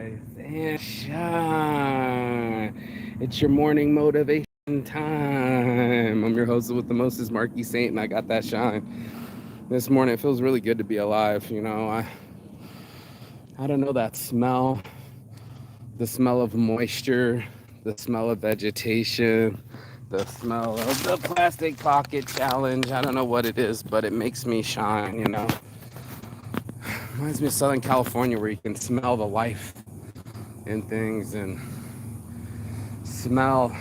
rise and shine. It's your morning motivation time. I'm your host with the mostest, Marky Saint, and I got that shine. This morning it feels really good to be alive. I don't know that smell, the smell of moisture, the smell of vegetation, the smell of the plastic pocket challenge. I don't know what it is, but it makes me shine. Reminds me of Southern California where you can smell the life in things and smell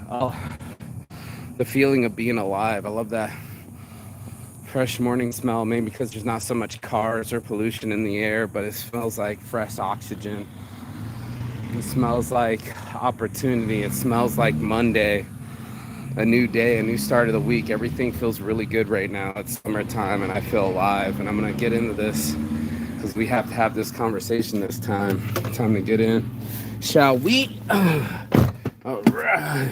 oh, the feeling of being alive. I love that fresh morning smell, maybe because there's not so much cars or pollution in the air, but it smells like fresh oxygen. It smells like opportunity. It smells like Monday, a new day, a new start of the week. Everything feels really good right now. It's summertime and I feel alive, and I'm gonna get into this because we have to have this conversation this time. Time to get in. Shall we? All right.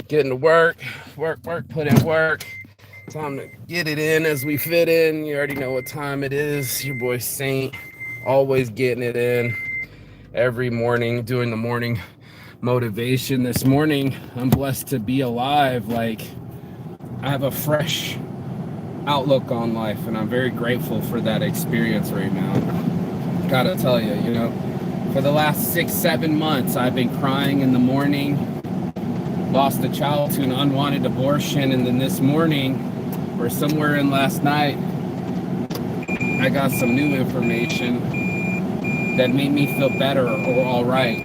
Getting to work, put in work. Time to get it in as we fit in. You already know what time it is. Your boy Saint, always getting it in every morning, doing the morning motivation. This morning, I'm blessed to be alive. Like, I have a fresh outlook on life, and I'm very grateful for that experience right now. Gotta tell you, for the last 6-7 months, I've been crying in the morning, lost a child to an unwanted abortion, and then this morning, or somewhere in last night, I got some new information that made me feel better or all right.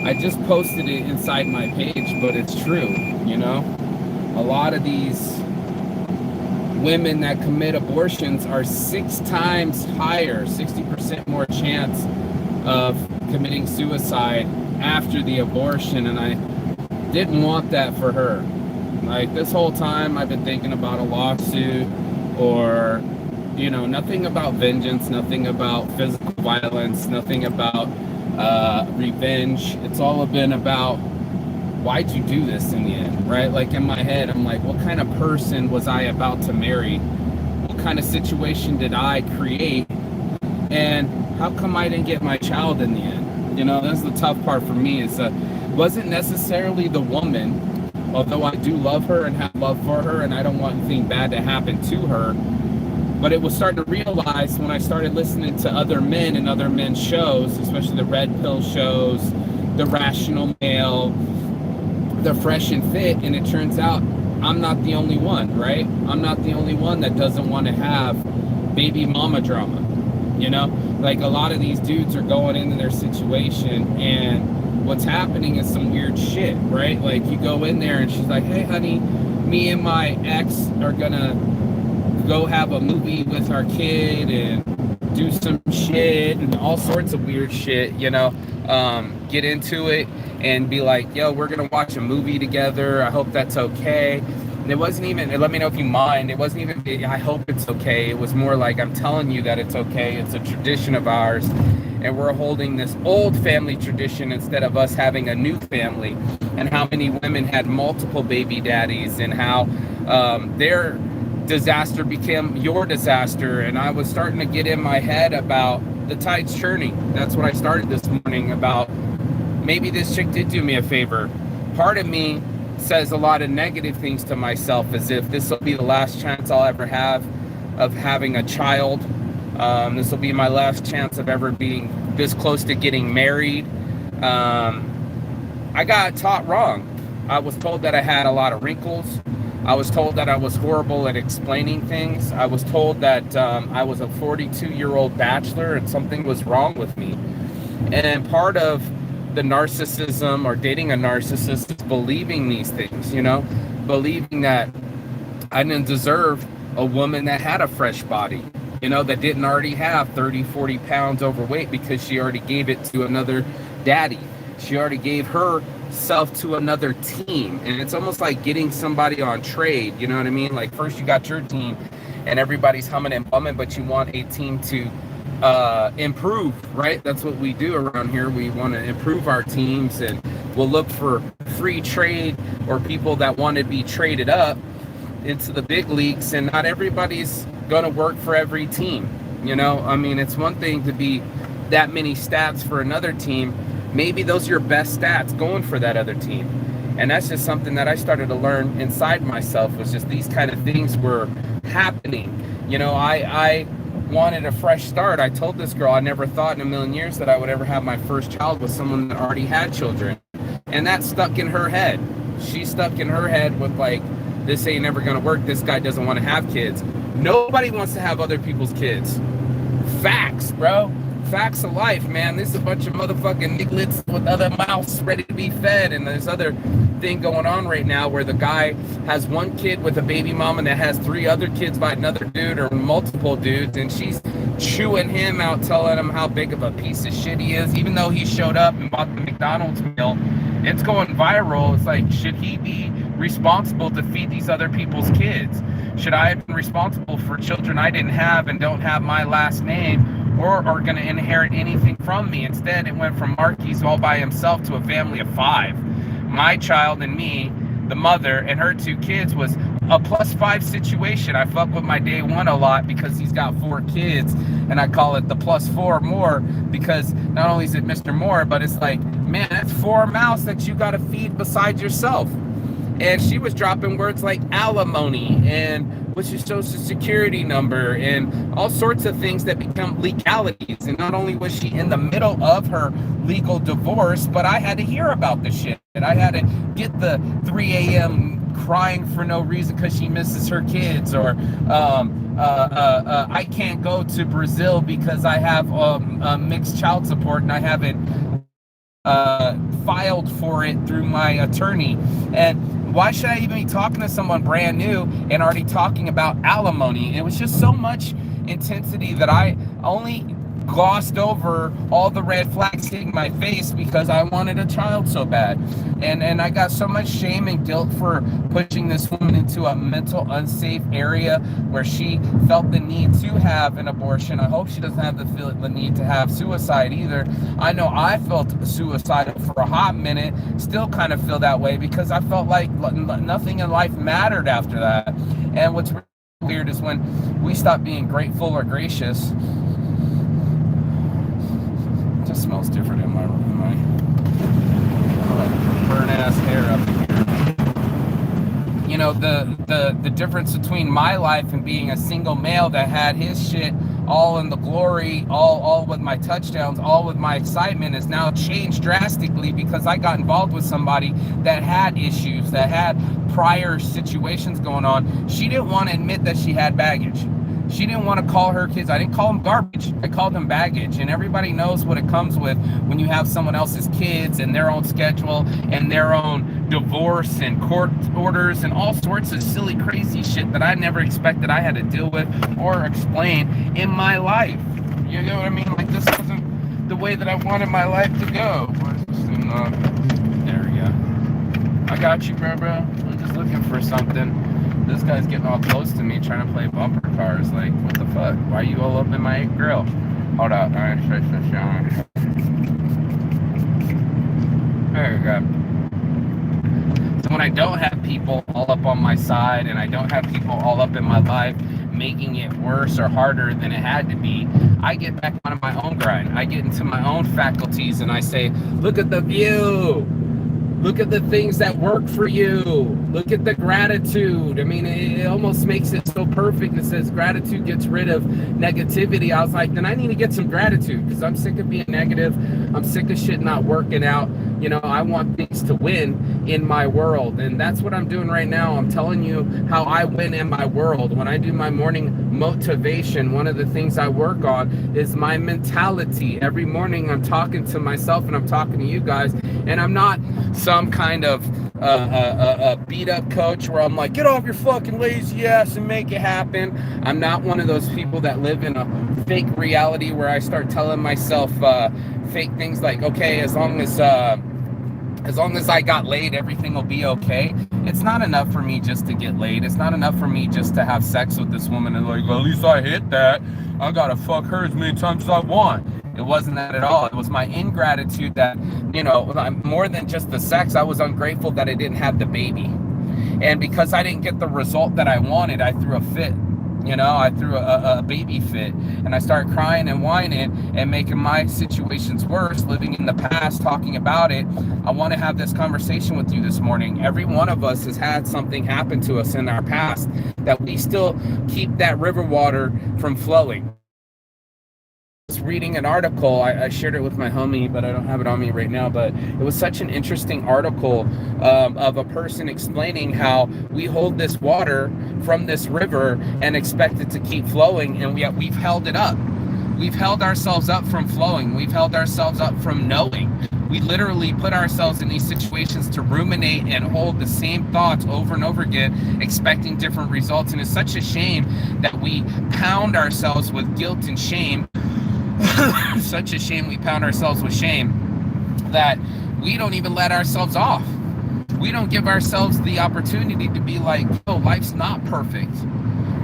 I just posted it inside my page, but it's true. A lot of these women that commit abortions are 6 times higher, 60% more chance of committing suicide after the abortion, and I didn't want that for her. Like, this whole time I've been thinking about a lawsuit or, nothing about vengeance, nothing about physical violence, nothing about revenge. It's all been about, why'd you do this in the end, right? Like, in my head, I'm like, what kind of person was I about to marry? What kind of situation did I create? And how come I didn't get my child in the end? That's the tough part for me, is wasn't necessarily the woman, although I do love her and have love for her, and I don't want anything bad to happen to her. But it was starting to realize when I started listening to other men and other men's shows, especially the red pill shows, the rational male, the fresh and fit, and it turns out I'm not the only one, right? I'm not the only one that doesn't want to have baby mama drama. Like, a lot of these dudes are going into their situation, and what's happening is some weird shit, right? Like, you go in there and she's like, hey honey, me and my ex are gonna go have a movie with our kid and do some shit and all sorts of weird shit, get into it and be like, yo, we're gonna watch a movie together, I hope that's okay. And it wasn't even, let me know if you mind, it wasn't even, I hope it's okay. It was more like, I'm telling you that it's okay. It's a tradition of ours, and we're holding this old family tradition instead of us having a new family. And how many women had multiple baby daddies, and how their disaster became your disaster. And I was starting to get in my head about the tides turning. That's what I started this morning about. Maybe this chick did do me a favor. Part of me says a lot of negative things to myself, as if this will be the last chance I'll ever have of having a child. This will be my last chance of ever being this close to getting married. I got taught wrong. I was told that I had a lot of wrinkles. I was told that I was horrible at explaining things. I was told that I was a 42-year-old bachelor and something was wrong with me. And part of the narcissism, or dating a narcissist, is believing these things, believing that I didn't deserve a woman that had a fresh body, that didn't already have 30, 40 pounds overweight because she already gave it to another daddy. She already gave herself to another team. And it's almost like getting somebody on trade, you know what I mean? Like, first you got your team and everybody's humming and bumming, but you want a team to improve, right? That's what we do around here. We want to improve our teams, and we'll look for free trade or people that want to be traded up into the big leagues. And not everybody's going to work for every team. It's one thing to be that many stats for another team, maybe those are your best stats going for that other team. And that's just something that I started to learn inside myself, was just these kind of things were happening. You know, I wanted a fresh start. I told this girl I never thought in a million years that I would ever have my first child with someone that already had children. And that stuck in her head. She stuck in her head with like, this ain't never gonna work. This guy doesn't want to have kids. Nobody wants to have other people's kids. Facts, bro. Facts of life, man. This is a bunch of motherfucking nigglets with other mouths ready to be fed. And there's other thing going on right now where the guy has one kid with a baby mama that has 3 other kids by another dude or multiple dudes, and she's chewing him out, telling him how big of a piece of shit he is, even though he showed up and bought the McDonald's meal. It's going viral. It's like, should he be responsible to feed these other people's kids? Should I have been responsible for children I didn't have and don't have my last name, or are going to inherit anything from me? Instead, it went from Marquis all by himself to a family of 5. My child and me, the mother, and her 2 kids was a +5 situation. I fuck with my day one a lot because he's got 4 kids, and I call it the +4 more, because not only is it Mr. Moore, but it's like, man, that's 4 mouths that you got to feed besides yourself. And she was dropping words like alimony and what's your social security number and all sorts of things that become legalities. And not only was she in the middle of her legal divorce, but I had to hear about the shit. And I had to get the 3 a.m. crying for no reason because she misses her kids, or I can't go to Brazil because I have mixed child support and I haven't filed for it through my attorney. And why should I even be talking to someone brand new and already talking about alimony? It was just so much intensity that I only glossed over all the red flags hitting my face because I wanted a child so bad. And I got so much shame and guilt for pushing this woman into a mental unsafe area where she felt the need to have an abortion. I hope she doesn't have the need to have suicide either. I know I felt suicidal for a hot minute, still kind of feel that way because I felt like nothing in life mattered after that. And what's really weird is when we stop being grateful or gracious. It just smells different in my burn ass hair up here. You know, the difference between my life and being a single male that had his shit all in the glory, all with my touchdowns, all with my excitement, has now changed drastically because I got involved with somebody that had issues, that had prior situations going on. She didn't want to admit that she had baggage. She didn't want to call her kids. I didn't call them garbage. I called them baggage. And everybody knows what it comes with when you have someone else's kids and their own schedule and their own divorce and court orders and all sorts of silly, crazy shit that I never expected I had to deal with or explain in my life. You know what I mean? Like, this wasn't the way that I wanted my life to go. There we go. I got you, bro. I'm just looking for something. This guy's getting all close to me trying to play bumper cars. Like, what the fuck? Why are you all up in my grill? Hold up. Alright, there we go. So when I don't have people all up on my side and I don't have people all up in my life making it worse or harder than it had to be, I get back onto my own grind. I get into my own faculties and I say, look at the view. Look at the things that work for you. Look at the gratitude. I mean, it almost makes it so perfect. It says gratitude gets rid of negativity. I was like, then I need to get some gratitude because I'm sick of being negative. I'm sick of shit not working out. You know, I want things to win in my world. And that's what I'm doing right now. I'm telling you how I win in my world. When I do my morning motivation, one of the things I work on is my mentality. Every morning I'm talking to myself and I'm talking to you guys. And I'm not some kind of beat up coach where I'm like, get off your fucking lazy ass and make it happen. I'm not one of those people that live in a fake reality where I start telling myself fake things like, okay, as long as I got laid, everything will be okay. It's not enough for me just to get laid. It's not enough for me just to have sex with this woman and like, well, at least I hit that. I gotta fuck her as many times as I want. It wasn't that at all. It was my ingratitude that, you know, more than just the sex, I was ungrateful that I didn't have the baby. And because I didn't get the result that I wanted, I threw a fit. You know, I threw a baby fit, and I started crying and whining and making my situations worse, living in the past, talking about it. I want to have this conversation with you this morning. Every one of us has had something happen to us in our past that we still keep that river water from flowing. Reading an article, I shared it with my homie, but I don't have it on me right now, but it was such an interesting article of a person explaining how we hold this water from this river and expect it to keep flowing, and yet we've held it up. We've held ourselves up from flowing. We've held ourselves up from knowing. We literally put ourselves in these situations to ruminate and hold the same thoughts over and over again, expecting different results. And it's such a shame that we pound ourselves with guilt and shame. Such a shame we pound ourselves with shame that we don't even let ourselves off. We don't give ourselves the opportunity to be like, oh, life's not perfect,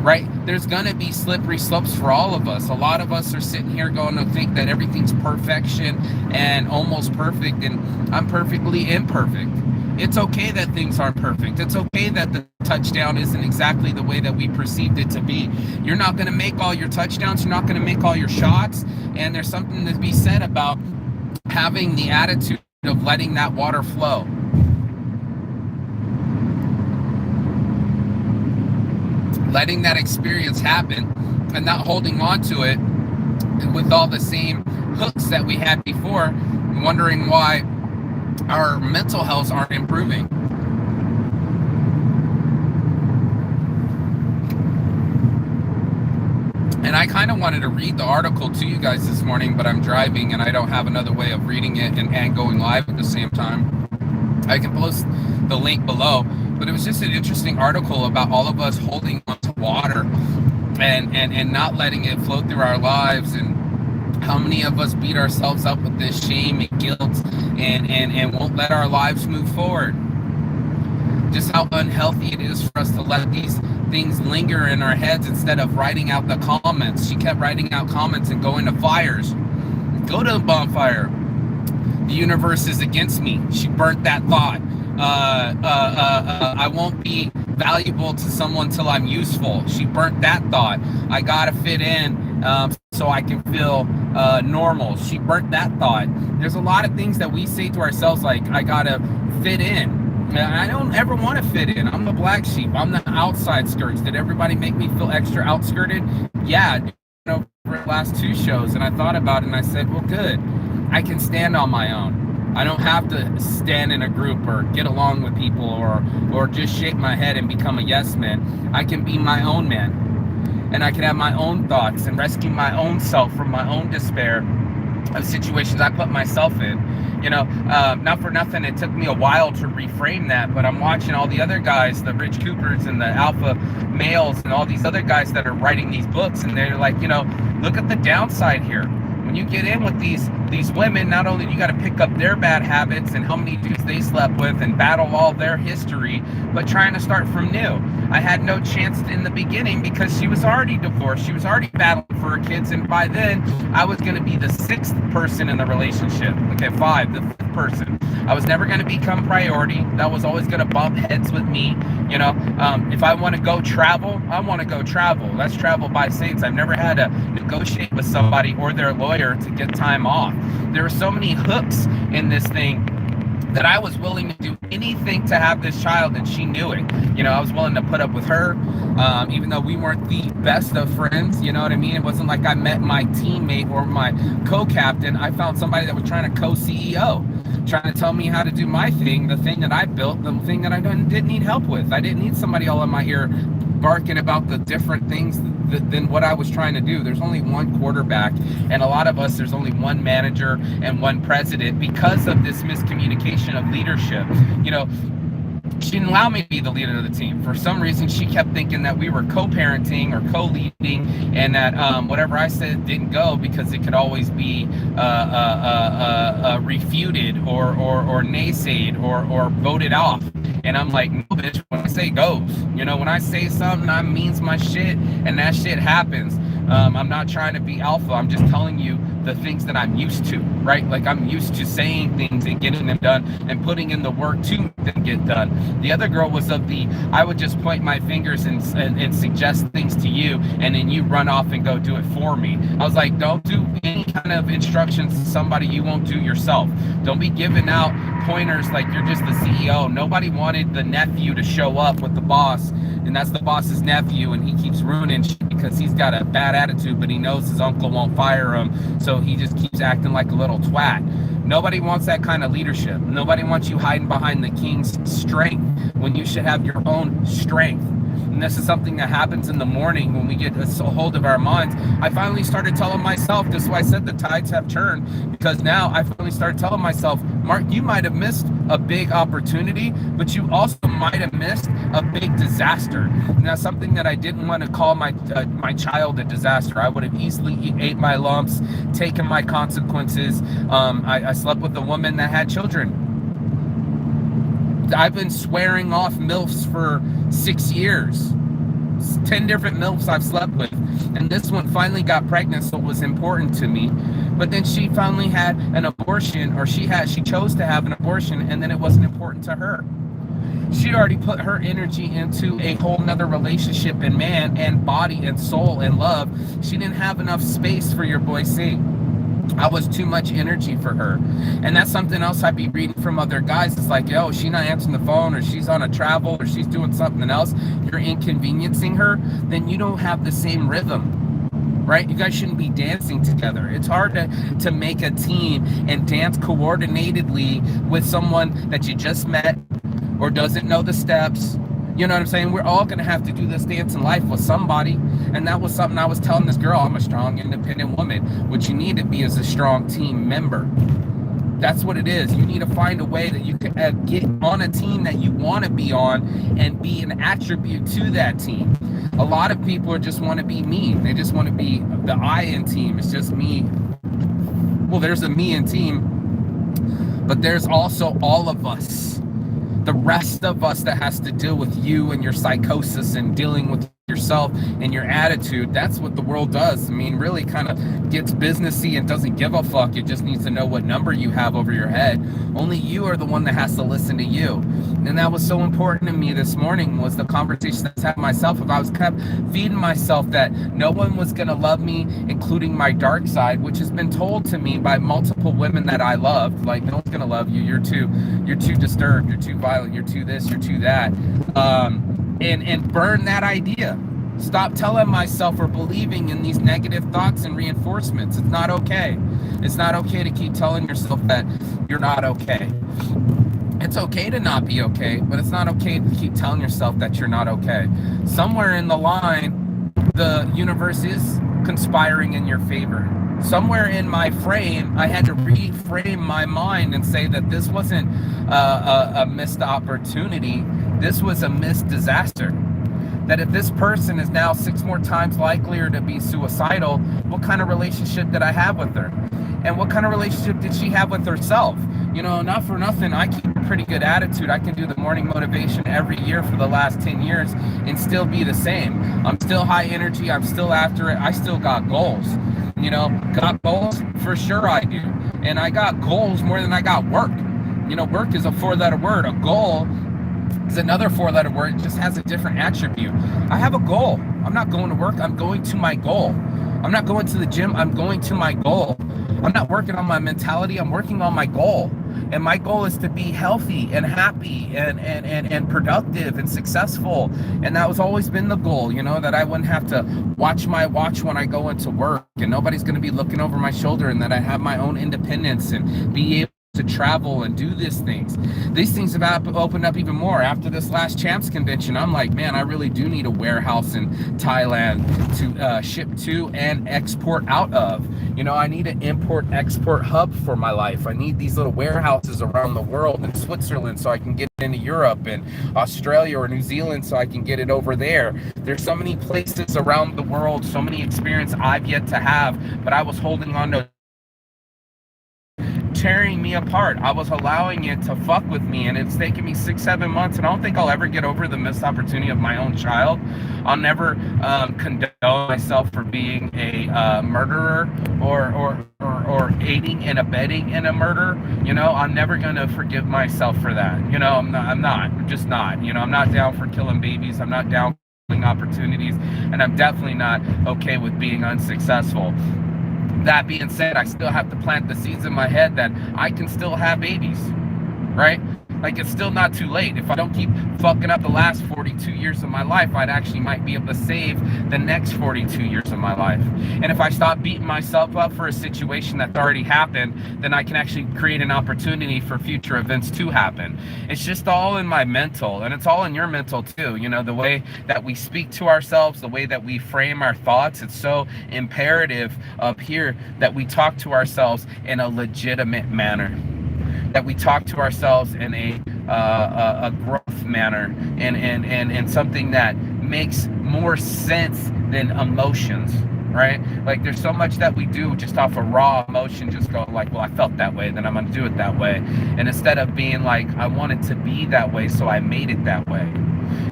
right? There's gonna be slippery slopes for all of us. A lot of us are sitting here going to think that everything's perfection and almost perfect, and I'm perfectly imperfect. It's okay that things aren't perfect. It's okay that the touchdown isn't exactly the way that we perceived it to be. You're not going to make all your touchdowns. You're not going to make all your shots. And there's something to be said about having the attitude of letting that water flow. Letting that experience happen and not holding on to it with all the same hooks that we had before, wondering why our mental health aren't improving. And I kind of wanted to read the article to you guys this morning, but I'm driving and I don't have another way of reading it and going live at the same time. I can post the link below, but it was just an interesting article about all of us holding onto water and not letting it flow through our lives, and how many of us beat ourselves up with this shame and guilt and won't let our lives move forward. Just how unhealthy it is for us to let these things linger in our heads instead of writing out the comments. She kept writing out comments and going to fires. Go to the bonfire. The universe is against me. She burnt that thought. I won't be valuable to someone till I'm useful. She burnt that thought. I gotta fit in so I can feel normal. She burnt that thought. There's a lot of things that we say to ourselves like, I gotta fit in. And I don't ever want to fit in. I'm the black sheep. I'm the outside skirts. Did everybody make me feel extra outskirted? Yeah, over the last 2 shows, and I thought about it and I said, well, good. I can stand on my own. I don't have to stand in a group or get along with people or just shake my head and become a yes man. I can be my own man, and I can have my own thoughts and rescue my own self from my own despair of situations I put myself in. You know, not for nothing, it took me a while to reframe that, but I'm watching all the other guys, the Rich Coopers and the alpha males and all these other guys that are writing these books, and they're like, you know, look at the downside here. When you get in with these women, not only do you got to pick up their bad habits and how many dudes they slept with and battle all their history, but trying to start from new. I had no chance in the beginning because she was already divorced. She was already battling for her kids, and by then I was going to be the 6th person in the relationship. Okay, 5, the 5th person. I was never going to become priority. That was always going to bump heads with me. You know, if I want to go travel, I want to go travel. Let's travel by saints. I've never had to negotiate with somebody or their lawyer to get time off. There were so many hooks in this thing that I was willing to do anything to have this child, and she knew it. You know, I was willing to put up with her, even though we weren't the best of friends. You know what I mean? It wasn't like I met my teammate or my co-captain. I found somebody that was trying to co-CEO, trying to tell me how to do my thing, the thing that I built, the thing that I didn't need help with. I didn't need somebody all in my ear barking about the different things than what I was trying to do. There's only one quarterback, and a lot of us, there's only one manager and one president because of this miscommunication of leadership. You know, she didn't allow me to be the leader of the team. For some reason, she kept thinking that we were co-parenting or co-leading, and that whatever I said didn't go because it could always be refuted or naysayed or voted off. And I'm like, no, bitch, when I say goes. You know, when I say something, I means my shit, and that shit happens. I'm not trying to be alpha. I'm just telling you the things that I'm used to, right? Like I'm used to saying things and getting them done and putting in the work to make them get done. The other girl was of the, I would just point my fingers and suggest things to you, and then you run off and go do it for me. I was like, don't do any kind of instructions to somebody you won't do yourself. Don't be giving out pointers like you're just the CEO. Nobody wanted the nephew to show up with the boss, and that's the boss's nephew, and he keeps ruining shit because he's got a bad attitude, but he knows his uncle won't fire him, so he just keeps acting like a little twat. Nobody wants that kind of leadership. Nobody wants you hiding behind the king's strength when you should have your own strength. And this is something that happens in the morning when we get a hold of our minds. I finally started telling myself, this is why I said the tides have turned, because now I finally started telling myself, Mark, you might have missed a big opportunity, but you also might have missed a big disaster. And that's something that I didn't want to call my child a disaster. I would have easily ate my lumps, taken my consequences. I slept with a woman that had children. I've been swearing off MILFs for 6 years. 10 different MILFs I've slept with. And this one finally got pregnant, so it was important to me. But then she finally had an abortion, or she chose to have an abortion, and then it wasn't important to her. She already put her energy into a whole nother relationship and man and body and soul and love. She didn't have enough space for your boy C. I was too much energy for her. And that's something else I'd be reading from other guys. It's like, yo, she's not answering the phone, or she's on a travel, or she's doing something else. You're inconveniencing her. Then you don't have the same rhythm, right? You guys shouldn't be dancing together. It's hard to make a team and dance coordinatedly with someone that you just met or doesn't know the steps. You know what I'm saying? We're all going to have to do this dance in life with somebody. And that was something I was telling this girl. I'm a strong, independent woman. What you need to be is a strong team member. That's what it is. You need to find a way that you can get on a team that you want to be on and be an attribute to that team. A lot of people just want to be me. They just want to be the I in team. It's just me. Well, there's a me in team, but there's also all of us. The rest of us that has to deal with you and your psychosis and dealing with yourself and your attitude. That's what the world does. I mean, really kind of gets businessy and doesn't give a fuck. It just needs to know what number you have over your head. Only you are the one that has to listen to you. And that was so important to me this morning, was the conversation that I had with myself. If I was kept feeding myself that no one was going to love me, including my dark side, which has been told to me by multiple women that I loved, like, no one's going to love you. You're too disturbed. You're too violent. You're too this. You're too that. And burn that idea. Stop telling myself or believing in these negative thoughts and reinforcements. It's not okay. It's not okay to keep telling yourself that you're not okay. It's okay to not be okay, but it's not okay to keep telling yourself that you're not okay. Somewhere in the line, the universe is conspiring in your favor. Somewhere in my frame, I had to reframe my mind and say that this wasn't a missed opportunity. This was a missed disaster. That if this person is now 6 more times likelier to be suicidal, what kind of relationship did I have with her? And what kind of relationship did she have with herself? You know, not for nothing, I keep a pretty good attitude. I can do the morning motivation every year for the last 10 years and still be the same. I'm still high energy. I'm still after it. I still got goals. You know, got goals? For sure I do. And I got goals more than I got work. You know, work is a 4-letter word. A goal is another 4-letter word. It just has a different attribute. I have a goal. I'm not going to work. I'm going to my goal. I'm not going to the gym. I'm going to my goal. I'm not working on my mentality. I'm working on my goal. And my goal is to be healthy and happy and productive and successful. And that was always been the goal, you know, that I wouldn't have to watch my watch when I go into work, and nobody's going to be looking over my shoulder, and that I have my own independence and be able to travel and do these things. These things have opened up even more after this last Champs convention. I'm like, man, I really do need a warehouse in Thailand to ship to and export out of. You know, I need an import-export hub for my life. I need these little warehouses around the world, in Switzerland so I can get into Europe, and Australia or New Zealand so I can get it over there. There's so many places around the world, so many experiences I've yet to have, but I was holding on to tearing me apart. I was allowing it to fuck with me, and it's taken me 6-7 months, and I don't think I'll ever get over the missed opportunity of my own child. I'll never condone myself for being a murderer or aiding and abetting in a murder. You know, I'm never gonna forgive myself for that. You know, I'm just not. You know, I'm not down for killing babies. I'm not down for killing opportunities, and I'm definitely not okay with being unsuccessful. That being said, I still have to plant the seeds in my head that I can still have babies, right? Like, it's still not too late. If I don't keep fucking up the last 42 years of my life, I'd actually might be able to save the next 42 years of my life. And if I stop beating myself up for a situation that's already happened, then I can actually create an opportunity for future events to happen. It's just all in my mental, and it's all in your mental too. You know, the way that we speak to ourselves, the way that we frame our thoughts, it's so imperative up here that we talk to ourselves in a legitimate manner, that we talk to ourselves in a growth manner, and something that makes more sense than emotions, right? Like, there's so much that we do just off of raw emotion, just go like, well, I felt that way, then I'm gonna do it that way. And instead of being like, I want it to be that way, so I made it that way.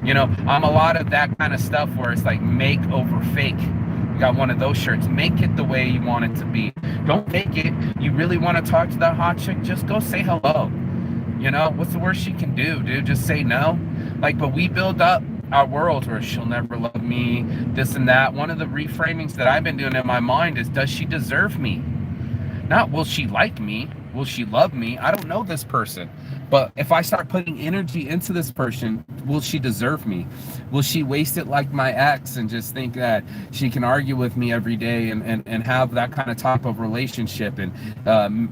You know, I'm a lot of that kind of stuff where it's like make over fake. Got one of those shirts. Make it the way you want it to be. Don't fake it. You really want to talk to that hot chick, just go say hello. You know, what's the worst she can do, dude? Just say no. Like, but we build up our world where she'll never love me, this and that. One of the reframings that I've been doing in my mind is, does she deserve me? Not, will she like me? Will she love me? I don't know this person. But if I start putting energy into this person, will she deserve me? Will she waste it like my ex and just think that she can argue with me every day and have that kind of type of relationship and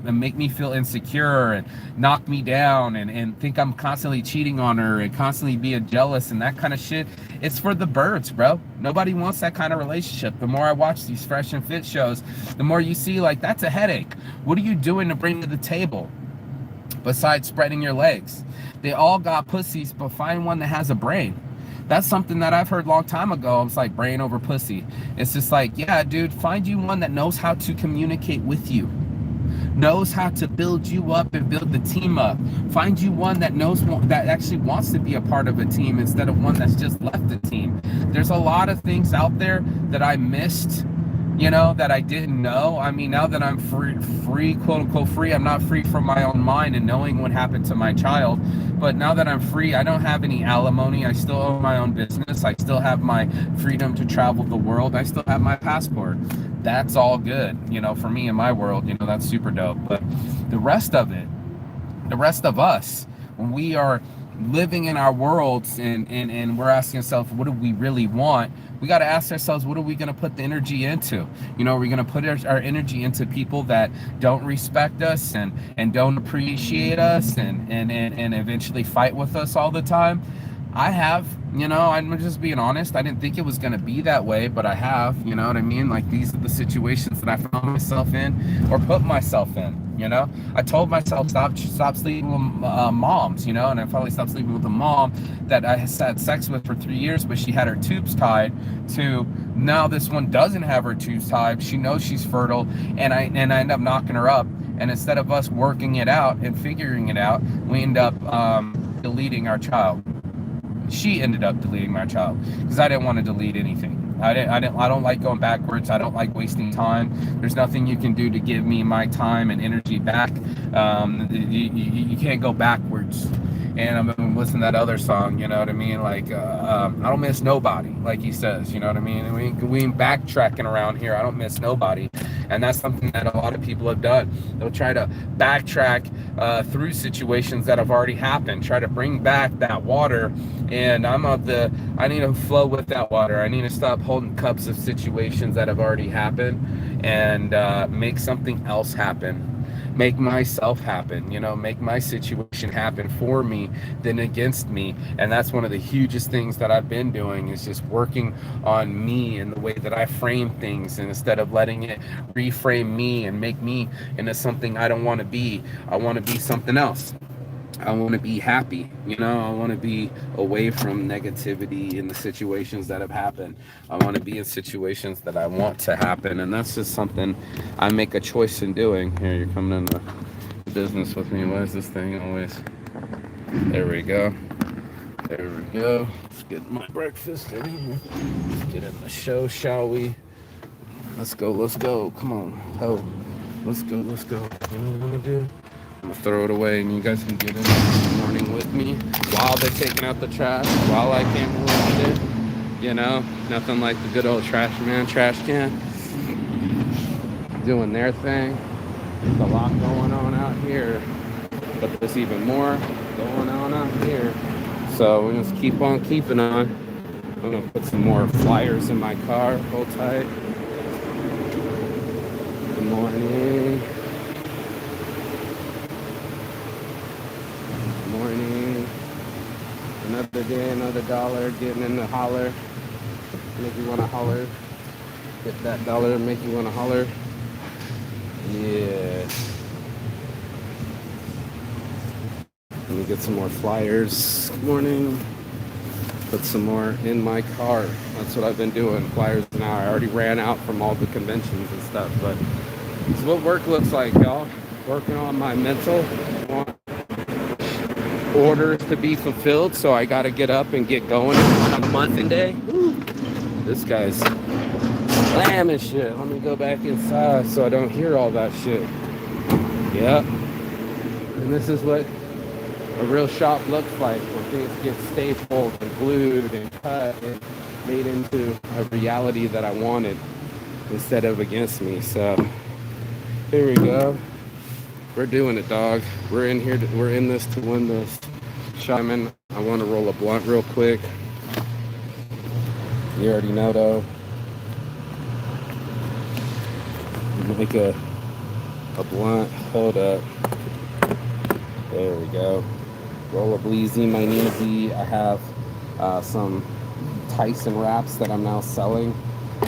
make me feel insecure and knock me down and think I'm constantly cheating on her and constantly being jealous and that kind of shit? It's for the birds, bro. Nobody wants that kind of relationship. The more I watch these Fresh and Fit shows, the more you see, like, that's a headache. What are you doing to bring to the table besides spreading your legs? They all got pussies, but find one that has a brain. That's something that I've heard a long time ago. It's like brain over pussy. It's just like, yeah, dude, find you one that knows how to communicate with you, knows how to build you up and build the team up. Find you one that that actually wants to be a part of a team instead of one that's just left the team. There's a lot of things out there that I missed, you know, that I didn't know. I mean, now that I'm free, quote unquote free, I'm not free from my own mind and knowing what happened to my child. But now that I'm free, I don't have any alimony. I still own my own business. I still have my freedom to travel the world. I still have my passport. That's all good, you know, for me in my world, you know, that's super dope. But the rest of it, the rest of us, when we are living in our worlds and we're asking ourselves, what do we really want? We got to ask ourselves, what are we going to put the energy into? You know, we're going to put our energy into people that don't respect us and don't appreciate us and eventually fight with us all the time. I have, you know, I'm just being honest. I didn't think it was going to be that way, but I have, you know what I mean? Like, these are the situations that I found myself in or put myself in, you know? I told myself, stop sleeping with moms, you know? And I finally stopped sleeping with a mom that I had sex with for 3 years, but she had her tubes tied, to now this one doesn't have her tubes tied. She knows she's fertile, and I end up knocking her up. And instead of us working it out and figuring it out, we end up deleting our child. She ended up deleting my child because I didn't want to delete anything. I don't like going backwards. I don't like wasting time. There's nothing you can do to give me my time and energy back. You can't go backwards. And I'm listening to that other song, you know what I mean? Like, I don't miss nobody, like he says, you know what I mean? And we ain't backtracking around here. I don't miss nobody. And that's something that a lot of people have done. They'll try to backtrack through situations that have already happened, try to bring back that water. And I need to flow with that water. I need to stop holding cups of situations that have already happened and make something else happen. Make myself happen, you know, make my situation happen for me than against me. And that's one of the hugest things that I've been doing, is just working on me and the way that I frame things. And instead of letting it reframe me and make me into something I don't want to be, I want to be something else. I want to be happy, you know, I want to be away from negativity in the situations that have happened. I want to be in situations that I want to happen. And that's just something I make a choice in doing. Here, you're coming in the business with me. Why is this thing always... There we go. There we go. Let's get my breakfast in here. Let's get in the show, shall we? Let's go, let's go. Come on. Oh, let's go, let's go. You know what I'm gonna do? I'm gonna throw it away and you guys can get in the morning with me while they're taking out the trash, while I can't move it. You know, nothing like the good old trash man, trash can. Doing their thing. There's a lot going on out here, but there's even more going on out here. So we just keep on keeping on. I'm gonna put some more flyers in my car. Hold tight. Good morning. Good morning. Another day, another dollar. Getting in the holler. Make you wanna holler. Get that dollar, make you wanna holler. Yeah. Let me get some more flyers. Good morning. Put some more in my car. That's what I've been doing. Flyers now. I already ran out from all the conventions and stuff, but it's what work looks like, y'all. Working on my mental. I want orders to be fulfilled, so I got to get up and get going on a Monday day. Woo. This guy's slamming shit. Let me go back inside so I don't hear all that shit. Yep. And this is what a real shop looks like, where things get stapled and glued and cut and made into a reality that I wanted instead of against me. So here we go. We're doing it, dog. We're in here. We're in this to win this. Shaman, I want to roll a blunt real quick. You already know, though. Make a blunt. Hold up. There we go. Roll a bleezy, my kneesy. I have some Tyson wraps that I'm now selling,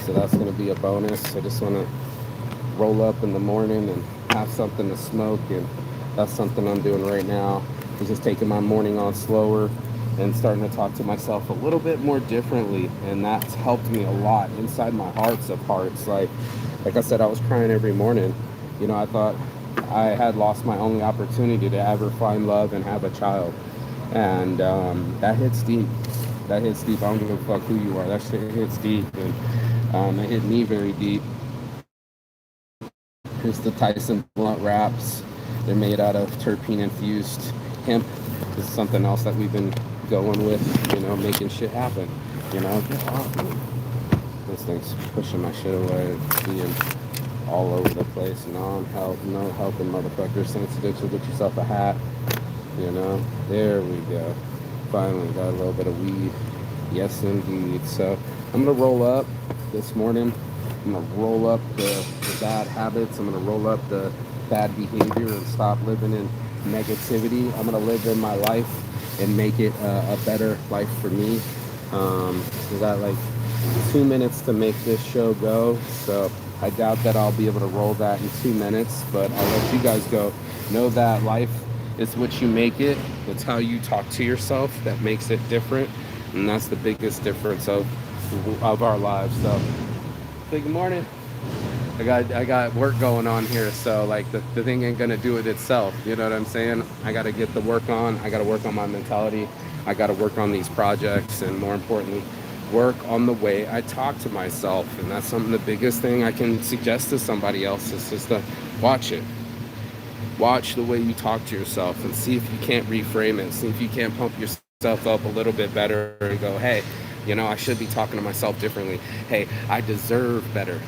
so that's going to be a bonus. I just want to roll up in the morning and have something to smoke, and that's something I'm doing right now. I'm just taking my morning on slower and starting to talk to myself a little bit more differently, and that's helped me a lot inside my hearts of hearts. Like I said, I was crying every morning. You know, I thought I had lost my only opportunity to ever find love and have a child, and that hits deep. That hits deep. I don't give a fuck who you are. That shit hits deep, and it hit me very deep. Here's the Tyson blunt wraps. They're made out of terpene infused hemp. This is something else that we've been going with, you know, making shit happen. You know, get off me. This thing's pushing my shit away, being all over the place. No helping motherfuckers. Saints Addiction, get yourself a hat. You know, there we go. Finally got a little bit of weed. Yes, indeed. So I'm gonna roll up this morning. I'm gonna roll up the bad habits. I'm gonna roll up the bad behavior and stop living in negativity. I'm gonna live in my life and make it a better life for me. We got like 2 minutes to make this show go, so I doubt that I'll be able to roll that in 2 minutes, but I'll let you guys go. Know that life is what you make it. It's how you talk to yourself that makes it different, and that's the biggest difference of our lives. So, good morning. I got work going on here, so like the thing ain't gonna do it itself. You know what I'm saying? I gotta get the work on. I gotta work on my mentality. I gotta work on these projects, and more importantly, work on the way I talk to myself. And that's something, the biggest thing I can suggest to somebody else is just to watch it. Watch the way you talk to yourself and see if you can't reframe it. See if you can't pump yourself up a little bit better and go, hey, you know, I should be talking to myself differently. Hey, I deserve better,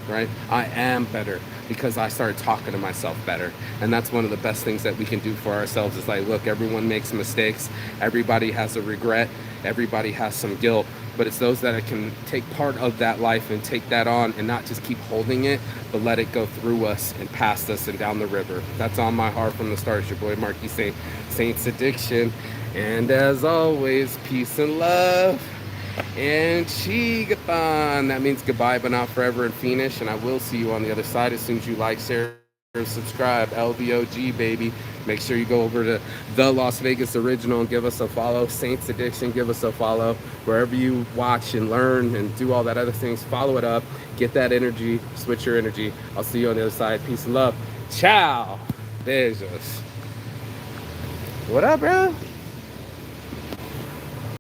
right? I am better because I started talking to myself better. And that's one of the best things that we can do for ourselves is like, look, everyone makes mistakes. Everybody has a regret. Everybody has some guilt. But it's those that can take part of that life and take that on and not just keep holding it, but let it go through us and past us and down the river. That's on my heart from the start. It's your boy Marky Saints Addiction. And as always, peace and love. And Chigathon. That means goodbye, but not forever and finish. And I will see you on the other side as soon as you like, share, subscribe. LVOG, baby. Make sure you go over to the Las Vegas Original and give us a follow. Saints Addiction, give us a follow. Wherever you watch and learn and do all that other things, follow it up. Get that energy. Switch your energy. I'll see you on the other side. Peace and love. Ciao. Beijos. What up, bro?